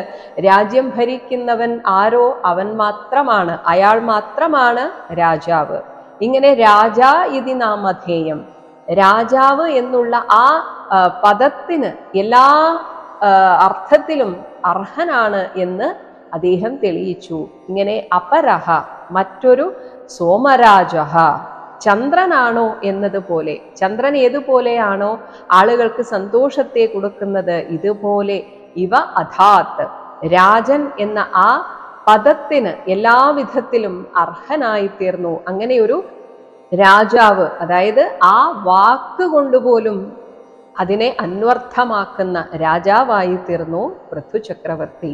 Speaker 1: രാജ്യം ഭരിക്കുന്നവൻ ആരോ അവൻ മാത്രമാണ്, അയാൾ മാത്രമാണ് രാജാവ്. ഇങ്ങനെ രാജാ ഇതി നാമധേയം, രാജാവ് എന്നുള്ള ആ പദത്തിന് എല്ലാ അർത്ഥത്തിലും അർഹനാണ് എന്ന് അദ്ദേഹം തെളിയിച്ചു. ഇങ്ങനെ അപരഹ മറ്റൊരു സോമരാജ, ചന്ദ്രനാണോ എന്നതുപോലെ, ചന്ദ്രൻ ഏതുപോലെയാണോ ആളുകൾക്ക് സന്തോഷത്തെ കൊടുക്കുന്നത്, ഇതുപോലെ ഇവ അഥാത്, രാജൻ എന്ന ആ പദത്തിന് എല്ലാവിധത്തിലും അർഹനായി തീർന്നു. അങ്ങനെ ഒരു രാജാവ്, അതായത് ആ വാക്ക് കൊണ്ടുപോലും അതിനെ അന്വർത്ഥമാക്കുന്ന രാജാവായി തീർന്നു പൃഥു ചക്രവർത്തി.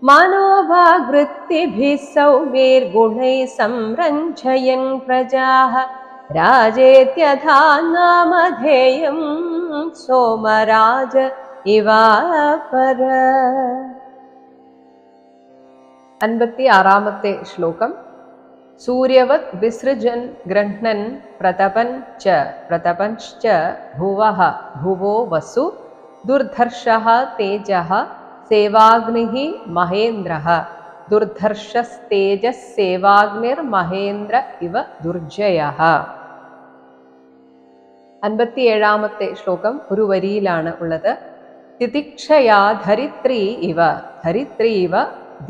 Speaker 1: മനോഭാവൃത്തിഭിः സൗമ്യൈർഗുണൈः സംരഞ്ജയൻ പ്രജാഃ രാജേത്യഥാ നാമധേയം സോമരാജ ഇവാപര. 56-ാമത്തെ ശ്ലോകം. സൂര്യവത് വിസൃജൻ ഗൃഹ്ണൻ പ്രതപൻ ച ഭുവഃ ഭുവോ വസു ദുർധർഷഃ തേജഃ സേവാഗ്നിഃ മഹേന്ദ്രഃ ദുർധർഷസ്തേജസ് സേവാഗ്നിർമഹേന്ദ്ര ഇവ ദുർജയഃ. 57-ാമത്തെ ശ്ലോകം ഒരു വരിയിലാണ് ഉള്ളത്. തിതിക്ഷയാ ധരിത്രീ ഇവ, ധരിത്രീ ഇവ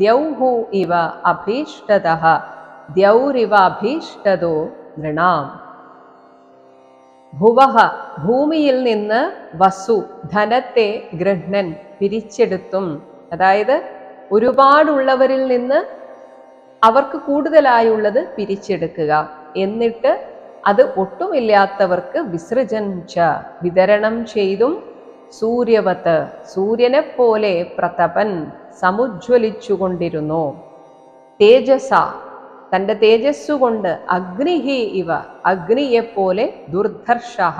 Speaker 1: ദ്യൗഹു ഇവ അഭീഷ്ടതഃ ദ്യൗരിവ അഭീഷ്ടതോ നൃണാം. ഭുവഃ ഭൂമിയിൽ നിന്ന് വസു ധനത്തെ ഗൃഹ്ണൻ പിരിച്ചെടുത്തും, അതായത് ഒരുപാടുള്ളവരിൽ നിന്ന് അവർക്ക് കൂടുതലായുള്ളത് പിരിച്ചെടുക്കുക, എന്നിട്ട് അത് ഒട്ടുമില്ലാത്തവർക്ക് വിസൃജൻ ച വിതരണം ചെയ്തും, സൂര്യവത് സൂര്യനെ പോലെ പ്രതപൻ സമുജ്വലിച്ചുകൊണ്ടിരുന്നു, തേജസ തൻ്റെ തേജസ്സുകൊണ്ട്, അഗ്നിഹി ഇവ അഗ്നിയെപ്പോലെ, ദുർധർഷഃ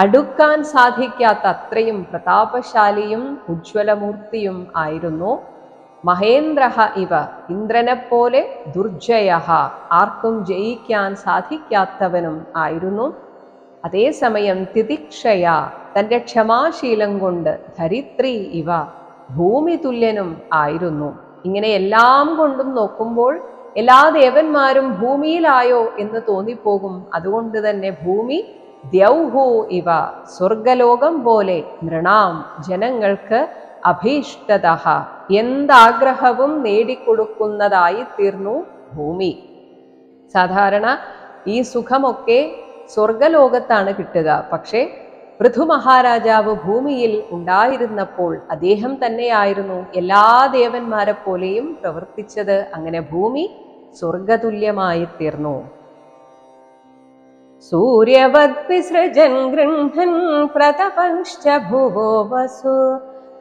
Speaker 1: അടുക്കാൻ സാധിക്കാത്ത അത്രയും പ്രതാപശാലിയും ഉജ്ജ്വലമൂർത്തിയും ആയിരുന്നു, മഹേന്ദ്രഃ ഇവ ഇന്ദ്രനെപ്പോലെ, ദുർജയഃ ആർക്കും ജയിക്കാൻ സാധിക്കാത്തവനും ആയിരുന്നു. അതേസമയം തിതിക്ഷയ തൻ്റെ ക്ഷമാശീലം കൊണ്ട്, ധരിത്രി ഇവ ഭൂമി തുല്യനും ആയിരുന്നു. ഇങ്ങനെ എല്ലാം കൊണ്ടും നോക്കുമ്പോൾ എല്ലാ ദേവന്മാരും ഭൂമിയിലായോ എന്ന് തോന്നിപ്പോകും. അതുകൊണ്ട് തന്നെ ഭൂമി ദ്യൗഹു ഇവ സ്വർഗലോകം പോലെ, നൃണാം ജനങ്ങൾക്ക് അഭീഷ്ടതഃ എന്താഗ്രഹവും നേടിക്കൊടുക്കുന്നതായി തീർന്നു ഭൂമി. സാധാരണ ഈ സുഖമൊക്കെ സ്വർഗലോകത്താണ് കിട്ടുക. പക്ഷേ പൃഥു മഹാരാജാവ് ഭൂമിയിൽ ഉണ്ടായിരുന്നപ്പോൾ അദ്ദേഹം തന്നെയായിരുന്നു എല്ലാ ദേവന്മാരെ പോലെയും പ്രവർത്തിച്ചത്. അങ്ങനെ ഭൂമി സ്വർഗതുല്യമായി തീർന്നു. സൂര്യവത് വിസൃജൻ ഗൃഹ്ണൻ പ്രതപശ്ച ഭുവോ വസു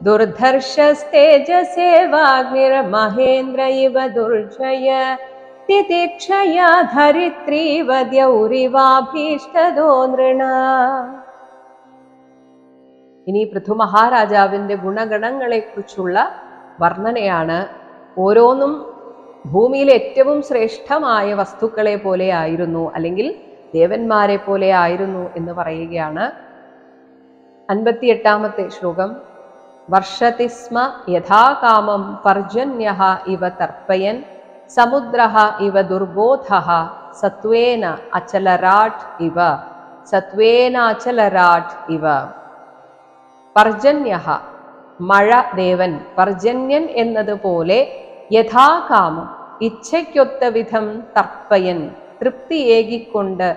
Speaker 1: ദുർധർഷസ്തേജസേവാഗ്നിർമഹേന്ദ്ര ഇവ ദുർജയ തിതിക്ഷയാ ധരിത്രീവ ദ്യൗരിവാഭീഷ്ടതോ നൃണാം. ഇനി പൃഥു മഹാരാജാവിൻ്റെ ഗുണഗണങ്ങളെക്കുറിച്ചുള്ള വർണ്ണനയാണ്. ഓരോന്നും ഭൂമിയിലെ ഏറ്റവും ശ്രേഷ്ഠമായ വസ്തുക്കളെ പോലെ ആയിരുന്നു, അല്ലെങ്കിൽ ദേവന്മാരെ പോലെ ആയിരുന്നു എന്ന് പറയുകയാണ്. 58-ാമത്തെ ശ്ലോകം. വർഷതി സ്മ യഥാകാമം പർജന്യഃ ഇവ തർപ്പയൻ സമുദ്രഃ ഇവ ദുർബോധഃ സത്വേന അചലരാട് ഇവ, സത്വേന അചലരാട് ഇവ. പർജന്യഃ മഴ ദേവൻ, പർജന്യൻ എന്നതുപോലെ, യഥാകാമം ഇച്ഛയ്ക്കൊത്ത വിധം, തർപ്പയൻ തൃപ്തിയേകിക്കൊണ്ട്,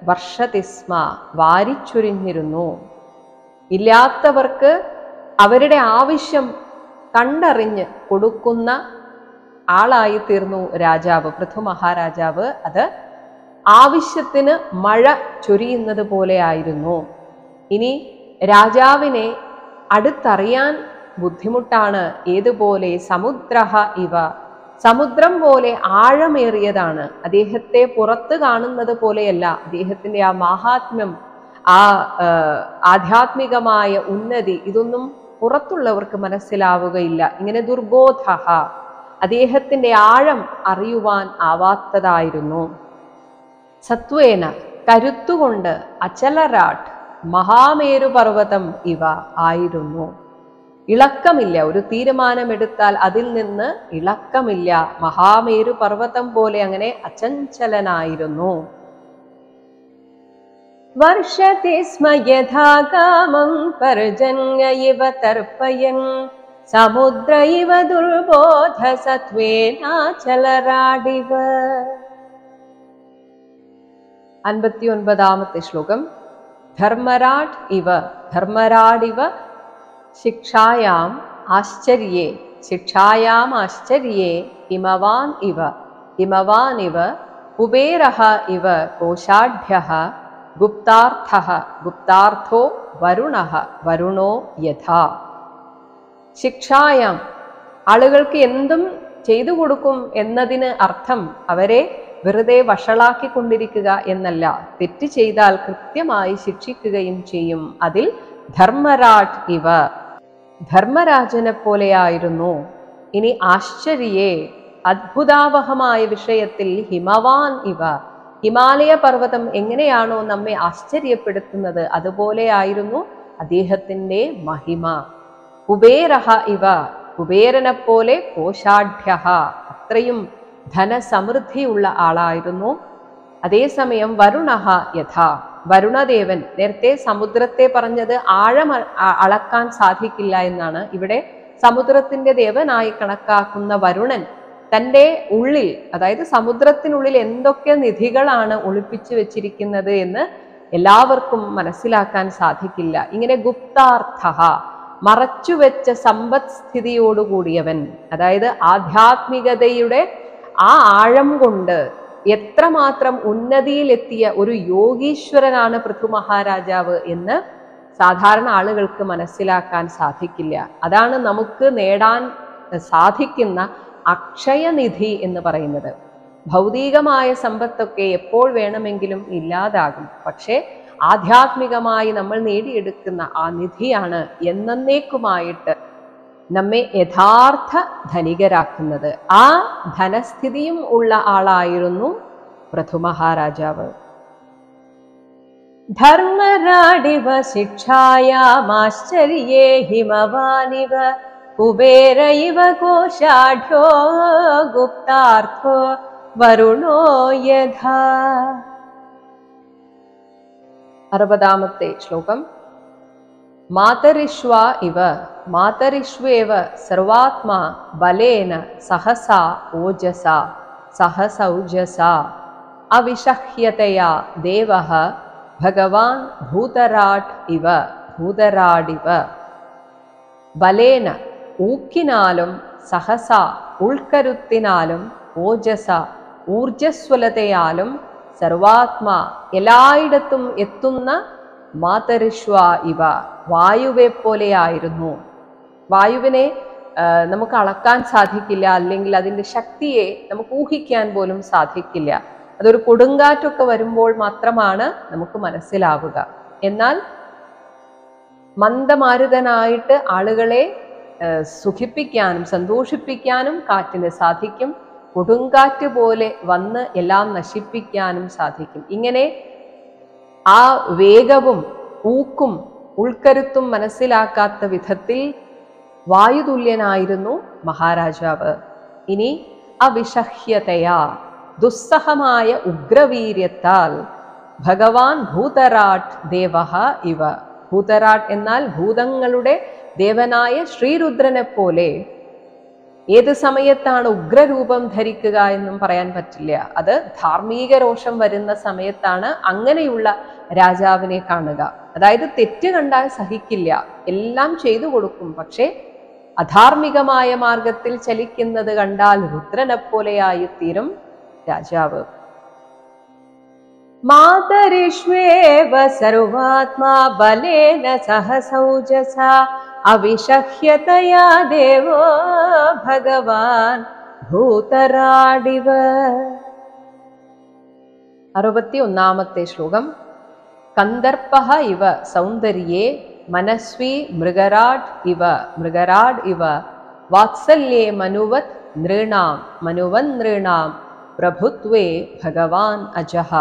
Speaker 1: വർഷതിസ്മ വാരിച്ചൊരിഞ്ഞിരുന്നു. ഇല്ലാത്തവർക്ക് അവരുടെ ആവശ്യം കണ്ടറിഞ്ഞ് കൊടുക്കുന്ന ആളായി തീർന്നു രാജാവ്, പൃഥു മഹാരാജാവ്. അത് ആവശ്യത്തിന് മഴ ചൊരിയുന്നത് പോലെ ആയിരുന്നു. ഇനി രാജാവിനെ അടുത്തറിയാൻ ബുദ്ധിമുട്ടാണ്. ഏതുപോലെ? സമുദ്രഃ ഇവ, സമുദ്രം പോലെ ആഴമേറിയതാണ്. അദ്ദേഹത്തെ പുറത്ത് കാണുന്നത് പോലെയല്ല. അദ്ദേഹത്തിൻ്റെ ആ മാഹാത്മ്യം, ആ ആധ്യാത്മികമായ ഉന്നതി, ഇതൊന്നും പുറത്തുള്ളവർക്ക് മനസ്സിലാവുകയില്ല. ഇങ്ങനെ ദുർബോധഃ, അദ്ദേഹത്തിൻ്റെ ആഴം അറിയുവാൻ ആവാത്തതായിരുന്നു. സത്വേന കരുത്തുകൊണ്ട്, അചലരാട്ട് മഹാമേരുപർവ്വതം ഇവ ആയിരുന്നു. ഇളക്കമില്ല. ഒരു തീരുമാനമെടുത്താൽ അതിൽ നിന്ന് ഇളക്കമില്ല. മഹാമേരു പർവ്വതം പോലെ അങ്ങനെ അചഞ്ചലനായിരുന്നു. വർഷതി സ്മ യഥാകാമം പർജന്യ ഇവ തർപ്പയൻ സമുദ്ര ഇവ ദുർബോധ സത്വേനാചലരാടിവ. 59-ാമത്തെ ശ്ലോകം. ധർമ്മരാഡിവ ശിക്ഷായാം ആശ്ചര്യേ ഹിമവാൻ ഇവ കുബേരഃ ഇവ കോശാഢ്യഃ ഗുപ്താർത്ഥോ വരുണോ യഥാ. ശിക്ഷായാം, ആളുകൾക്ക് എന്തും ചെയ്തു കൊടുക്കും എന്നതിന് അർത്ഥം അവരെ വെറുതെ വഷളാക്കിക്കൊണ്ടിരിക്കുക എന്നല്ല, തെറ്റ് ചെയ്താൽ കൃത്യമായി ശിക്ഷിക്കുകയും ചെയ്യും. അതിൽ ധർമ്മരാജ് ഇവ, ധർമ്മരാജനെ പോലെയായിരുന്നു. ഇനി ആശ്ചര്യേ, അത്ഭുതാവഹമായ വിഷയത്തിൽ ഹിമവാൻ ഇവ, ഹിമാലയ പർവ്വതം എങ്ങനെയാണോ നമ്മെ ആശ്ചര്യപ്പെടുത്തുന്നത് അതുപോലെയായിരുന്നു അദ്ദേഹത്തിന്റെ മഹിമ. കുബേരഃ ഇവ, കുബേരനെ പോലെ കോശാഢ്യഃ, അത്രയും ധനസമൃദ്ധിയുള്ള ആളായിരുന്നു. അതേസമയം വരുണഃ യഥാ, വരുണദേവൻ, നേരത്തെ സമുദ്രത്തെ പറഞ്ഞത് ആഴം അളക്കാൻ സാധിക്കില്ല എന്നാണ്. ഇവിടെ സമുദ്രത്തിന്റെ ദേവനായി കണക്കാക്കുന്ന വരുണൻ തൻ്റെ ഉള്ളിൽ, അതായത് സമുദ്രത്തിനുള്ളിൽ എന്തൊക്കെ നിധികളാണ് ഒളിപ്പിച്ചു വെച്ചിരിക്കുന്നത് എന്ന് എല്ലാവർക്കും മനസ്സിലാക്കാൻ സാധിക്കില്ല. ഇങ്ങനെ ഗുപ്താർത്ഥഃ, മറച്ചുവെച്ച സമ്പദ് സ്ഥിതിയോടുകൂടിയവൻ, അതായത് ആധ്യാത്മികതയുടെ ആ ആഴം കൊണ്ട് എത്രമാത്രം ഉന്നതിയിലെത്തിയ ഒരു യോഗീശ്വരനാണ് പൃഥു മഹാരാജാവ് എന്ന് സാധാരണ ആളുകൾക്ക് മനസ്സിലാക്കാൻ സാധിക്കില്ല. അതാണ് നമുക്ക് നേടാൻ സാധിക്കുന്ന അക്ഷയനിധി എന്ന് പറയുന്നത്. ഭൗതികമായ സമ്പത്തൊക്കെ എപ്പോൾ വേണമെങ്കിലും ഇല്ലാതാകും, പക്ഷേ ആധ്യാത്മികമായി നമ്മൾ നേടിയെടുക്കുന്ന ആ നിധിയാണ് എന്നേക്കുമായിട്ട് നമ്മെ യഥാർത്ഥ ധനികരാക്കുന്നത്. ആ ധനസ്ഥിതിയും ഉള്ള ആളായിരുന്നു പൃഥു മഹാരാജാവ്. ധർമ്മരാഡിവ ശിക്ഷായാമാശ്ചര്യേ ഹിമവാനിവ കുബേര ഇവ കോശാഢ്യോ ഗുപ്താർത്ഥോ വരുണോ യഥാ. 60-ാമത്തെ ശ്ലോകം. മാതരിഷ്വേവ സർവാത്മാ ബലേന സഹസൗജസാ അവിഷഹ്യതയാ ദേവഃ ഭഗവാൻ ഭൂതരാഡിവ. ബലേന, ഊക്കിനാലും, സഹസ, ഉൾക്കരുത്തിനാലും, ഓജസ, ഊർജസ്വലതയാലും, സർവാത്മാ, എല്ലായിടത്തും എത്തുന്ന, മാതരിഷ്വ ഇവ, വായുവെ പോലെയായിരുന്നു. വായുവിനെ നമുക്ക് അളക്കാൻ സാധിക്കില്ല, അല്ലെങ്കിൽ അതിൻ്റെ ശക്തിയെ നമുക്ക് ഊഹിക്കാൻ പോലും സാധിക്കില്ല. അതൊരു കൊടുങ്കാറ്റൊക്കെ വരുമ്പോൾ മാത്രമാണ് നമുക്ക് മനസ്സിലാവുക. എന്നാൽ മന്ദമാരുതനായിട്ട് ആളുകളെ സുഖിപ്പിക്കാനും സന്തോഷിപ്പിക്കാനും കാറ്റിന് സാധിക്കും. കൊടുങ്കാറ്റ് പോലെ വന്ന് എല്ലാം നശിപ്പിക്കാനും സാധിക്കും. ഇങ്ങനെ ആ വേഗവും ഊക്കും ഉൾക്കരുത്തും മനസ്സിലാക്കാത്ത വിധത്തിൽ വായുതുല്യനായിരുന്നു മഹാരാജാവ്. ഇനി അവിഷഹ്യതയാ, ദുസ്സഹമായ ഉഗ്രവീര്യത്താൽ, ഭഗവാൻ ഭൂതരാട്ട് ദേവഃ ഇവ. ഭൂതരാട്ട് എന്നാൽ ഭൂതങ്ങളുടെ ദേവനായ ശ്രീരുദ്രനെ പോലെ. ഏത് സമയത്താണ് ഉഗ്രരൂപം ധരിക്കുക എന്നും പറയാൻ പറ്റില്ല. അത് ധാർമ്മിക രോഷം വരുന്ന സമയത്താണ് അങ്ങനെയുള്ള രാജാവിനെ കാണുക. അതായത് തെറ്റ് കണ്ടാൽ സഹിക്കില്ല, എല്ലാം ചെയ്തു കൊടുക്കും. പക്ഷേ അധാർമികമായ മാർഗത്തിൽ ചലിക്കുന്നത് കണ്ടാൽ രുദ്രനെ പോലെയായി തീരും രാജാവ്. മാതരിഷ്വേവ സർവാത്മാ ബലേന സഹസൗജസാ അവിഷഹ്യതയാ ദേവോ ഭഗവാൻ ഭൂതരാഡിവ. 61-ാമത്തെ ശ്ലോകം. കന്ദർപ്പഃ ഇവ സൗന്ദര്യേ മനസ്വി മൃഗരാഡ് ഇവ വാത്സല്യേ മനുവത് നൃണാം പ്രഭുത്വേ ഭഗവാൻ അജഃ.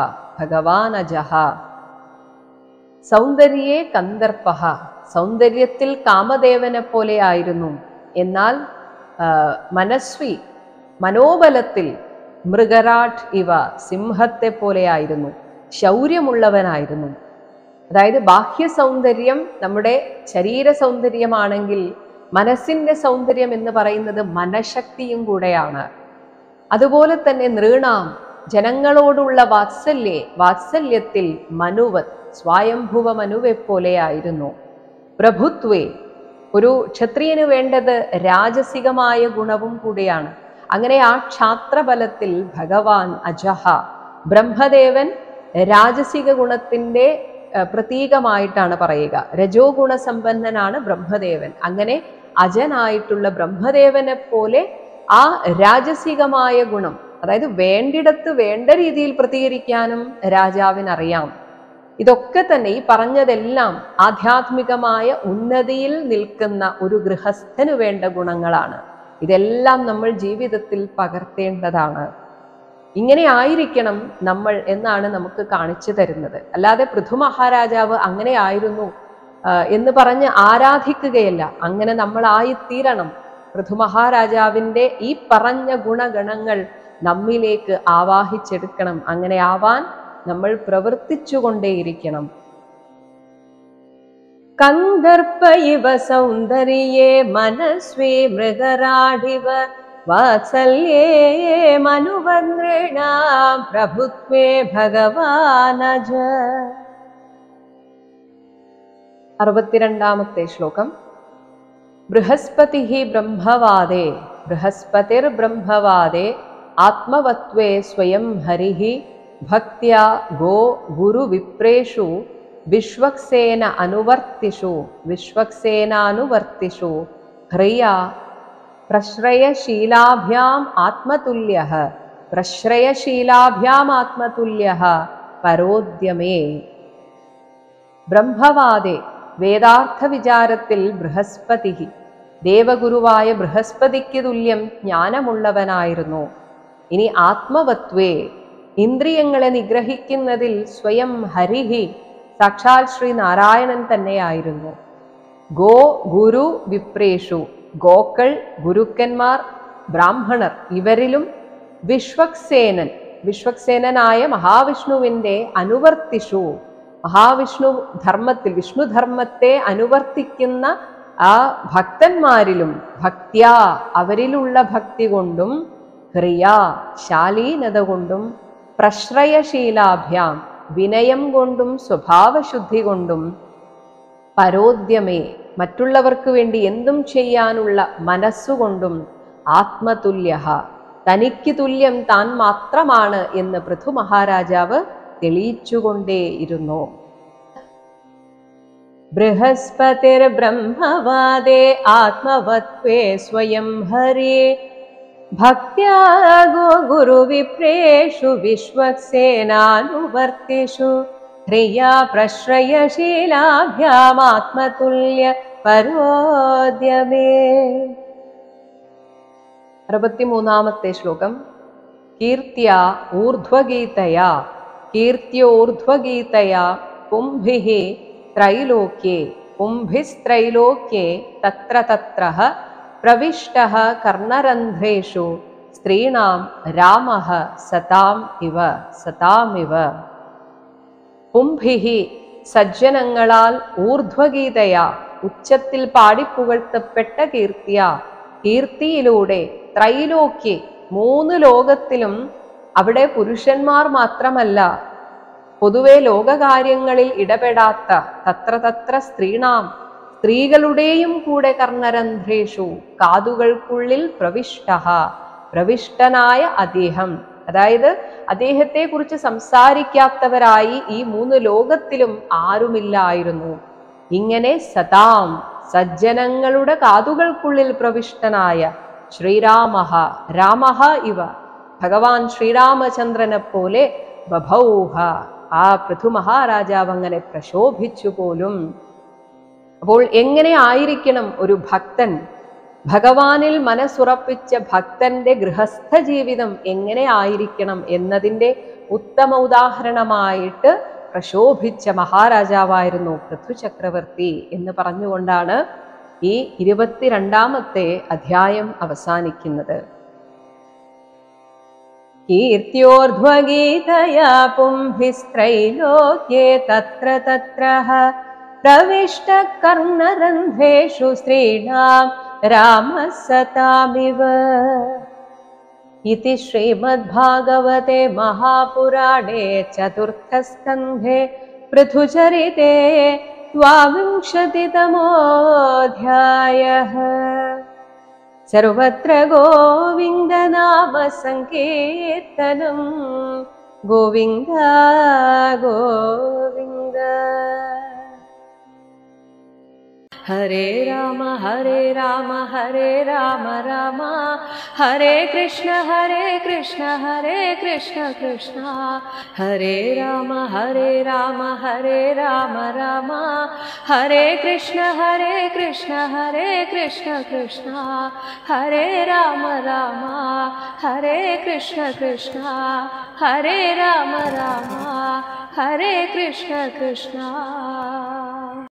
Speaker 1: സൗന്ദര്യേ കന്ദർപ്പഃ, സൗന്ദര്യത്തിൽ കാമദേവനെ പോലെയായിരുന്നു. എന്നാൽ മനസ്വി, മനോബലത്തിൽ മൃഗരാട്ട് ഇവ, സിംഹത്തെ പോലെയായിരുന്നു. ശൗര്യമുള്ളവനായിരുന്നു. അതായത് ബാഹ്യ സൗന്ദര്യം നമ്മുടെ ശരീര സൗന്ദര്യമാണെങ്കിൽ മനസ്സിന്റെ സൗന്ദര്യം എന്ന് പറയുന്നത് മനഃശക്തിയും കൂടെയാണ്. അതുപോലെ തന്നെ നൃണാം, ജനങ്ങളോടുള്ള വാത്സല്യത്തിൽ മനുവത്, സ്വായംഭുവ മനുവെ പോലെയായിരുന്നു. പ്രഭുത്വേ, ഒരു ക്ഷത്രിയന് വേണ്ടത് രാജസികമായ ഗുണവും കൂടിയാണ്. അങ്ങനെ ആ ക്ഷാത്രബലത്തിൽ ഭഗവാൻ അജഹ, ബ്രഹ്മദേവൻ രാജസിക ഗുണത്തിന്റെ പ്രതീകമായിട്ടാണ് പറയുക. രജോ ഗുണസമ്പന്നനാണ് ബ്രഹ്മദേവൻ. അങ്ങനെ അജനായിട്ടുള്ള ബ്രഹ്മദേവനെ പോലെ ആ രാജസികമായ ഗുണം, അതായത് വേണ്ടിടത്ത് വേണ്ട രീതിയിൽ പ്രതികരിക്കാനും രാജാവിനറിയാം. ഇതൊക്കെ തന്നെ, ഈ പറഞ്ഞതെല്ലാം ആധ്യാത്മികമായ ഉന്നതിയിൽ നിൽക്കുന്ന ഒരു ഗൃഹസ്ഥന് വേണ്ട ഗുണങ്ങളാണ്. ഇതെല്ലാം നമ്മൾ ജീവിതത്തിൽ പകർത്തേണ്ടതാണ്. ഇങ്ങനെ ആയിരിക്കണം നമ്മൾ എന്നാണ് നമുക്ക് കാണിച്ചു തരുന്നത്. അല്ലാതെ പൃഥു മഹാരാജാവ് അങ്ങനെ ആയിരുന്നു എന്ന് പറഞ്ഞ് ആരാധിക്കുകയല്ല. അങ്ങനെ നമ്മളായിത്തീരണം. പൃഥു മഹാരാജാവിൻ്റെ ഈ പറഞ്ഞ ഗുണഗണങ്ങൾ നമ്മിലേക്ക് ആവാഹിച്ചെടുക്കണം. അങ്ങനെ ആവാൻ നമ്മൾ പ്രവർത്തിച്ചുകൊണ്ടേയിരിക്കണം. കന്ദർപ്പ ഇവ സൗന്ദര്യേ മനസ്വേ മൃഗരാഡിവ വാത്സല്യേ മനുവന്ദ്രേണാം പ്രഭുത്വേ ഭഗവാനജ. 62-ാമത്തെ ശ്ലോകം. ബൃഹസ്പതിഃ ബ്രഹ്മവാദേ ബൃഹസ്പതിർബ്രഹ്മവാദേ ആത്മവത്വേ സ്വയം ഹരിഃ ഭക്ത്യാ ഗോ ഗുരു വിപ്രേഷു വിശ്വക്സേനാനുവർത്തിഷു ഹ്രിയാ പ്രശ്രയശീലാഭ്യാം ആത്മതുല്യഃ പരോദ്യമേ. ബ്രഹ്മവാദേ, വേദാർത്ഥ വിചാരത്തിൽ ബൃഹസ്പതി, ദേവഗുരുവായ ബൃഹസ്പതിക്ക് തുല്യം ജ്ഞാനമുള്ളവനായിരുന്നു. ഇനി ആത്മവത്വേ, ഇന്ദ്രിയങ്ങളെ നിഗ്രഹിക്കുന്നതിൽ സ്വയം ഹരിഹി, സാക്ഷാൽ ശ്രീ നാരായണൻ തന്നെയായിരുന്നു. ഗോ ഗുരു വിപ്രേഷു, ഗോക്കൾ, ഗുരുക്കന്മാർ, ബ്രാഹ്മണർ, ഇവരിലും വിശ്വക്സേനനായ മഹാവിഷ്ണുവിൻ്റെ അനുവർത്തിഷു, മഹാവിഷ്ണു ധർമ്മത്തിൽ, വിഷ്ണുധർമ്മത്തെ അനുവർത്തിക്കുന്ന ആ ഭക്തന്മാരിലും ഭക്ത്യാ, അവരിലുള്ള ഭക്തി കൊണ്ടും, ഹ്രിയാ, ശാലീനത കൊണ്ടും, പ്രശ്രയശീലാഭ്യാം, വിനയം കൊണ്ടും സ്വഭാവശുദ്ധി കൊണ്ടും, പരോദ്യമേ, മറ്റുള്ളവർക്ക് വേണ്ടി എന്തും ചെയ്യാനുള്ള മനസ്സുകൊണ്ടും, ആത്മതുല്യഃ, തനിക്ക് തുല്യം താൻ മാത്രമാണ് എന്ന് പൃഥു മഹാരാജാവ് തെളിയിച്ചുകൊണ്ടേയിരുന്നു. ബൃഹസ്പതിർ ബ്രഹ്മവാദേ ആത്മവത്വേ സ്വയം ഹരേ ഭക്ത്യാ ഗോ ഗുരുവിപ്രേഷു വിശ്വക്സേനാനുവർത്തിഷു ഹ്രിയാ പ്രശ്രയശീലാഭ്യാമാത്മതുല്യ പരോദ്യമേ. 63-ാമത്തെ ശ്ലോകം. കീർത്തിയാ ഊർധ്വഗീതയാ കീർത്തിയോർധ്വഗീതയാ പുംഭിഃ ത്രൈലോക്യേ പുംഭിസ്ത്രൈലോക്യേ തത്ര തത്രഃ പ്രവിഷ്ടഃ കർണരന്ധ്രേഷു സ്ത്രീണാം രാമഃ സതാമിവ. പുംഭിഃ, സജ്ജനങ്ങളാൽ, ഊർധ്വഗീതയാ, ഉച്ചത്തിൽ പാടിപ്പുകഴ്ത്തപ്പെട്ട കീർത്തിയ, കീർത്തിയിലൂടെ, ത്രൈലോക്യേ, 3 ലോകത്തിലും, അവിടെ പുരുഷന്മാർ മാത്രമല്ല, പൊതുവെ ലോകകാര്യങ്ങളിൽ ഇടപെടാത്ത, തത്ര സ്ത്രീണാം, സ്ത്രീകളുടെയും കൂടെ, കർണരന്ധ്രേഷു, കാതുകൾക്കുള്ളിൽ, പ്രവിഷ്ടനായ അദ്ദേഹം, അതായത് അദ്ദേഹത്തെ കുറിച്ച് സംസാരിക്കാത്തവരായി ഈ 3 ലോകത്തിലും ആരുമില്ലായിരുന്നു. ഇങ്ങനെ സതാം, സജ്ജനങ്ങളുടെ കാതുകൾക്കുള്ളിൽ പ്രവിഷ്ടനായ ശ്രീരാമഃ, രാമഃ ഇവ, ഭഗവാൻ ശ്രീരാമചന്ദ്രനെ പോലെ, ബഭൗഹ, ആ പൃഥു മഹാരാജാവ് അങ്ങനെ പ്രശോഭിച്ചു പോലും. അപ്പോൾ എങ്ങനെ ആയിരിക്കണം ഒരു ഭക്തൻ, ഭഗവാനിൽ മനസ്സുറപ്പിച്ച ഭക്തന്റെ ഗൃഹസ്ഥ ജീവിതം എങ്ങനെ ആയിരിക്കണം എന്നതിൻ്റെ ഉത്തമ ഉദാഹരണമായിട്ട് പ്രശോഭിച്ച മഹാരാജാവായിരുന്നു പൃഥു ചക്രവർത്തി എന്ന് പറഞ്ഞുകൊണ്ടാണ് ഈ 22-ാമത്തെ അധ്യായം അവസാനിക്കുന്നത്. കീർത്തിയോർധ്വഗീതയാ പുംഭിസ്ത്രൈലോക്യേ തത്ര തത്രഃ പ്രവിഷ്ടഃ കർണരന്ധ്രേഷു സ്ത്രീണാം രാമഃ സതാമിവ. इति श्रीमद्भागवते महापुराणे चतुर्थस्कन्धे पृथुचरिते द्वाविंशतितमोऽध्यायः। सर्वत्र गोविन्दनाम सङ्कीर्तनं गोविन्द गोविन्द। हरे राम हरे राम राम हरे कृष्ण हरे कृष्ण कृष्ण हरे राम राम राम हरे कृष्ण कृष्ण कृष्ण हरे राम हरे कृष्ण कृष्ण हरे राम हरे कृष्ण कृष्ण।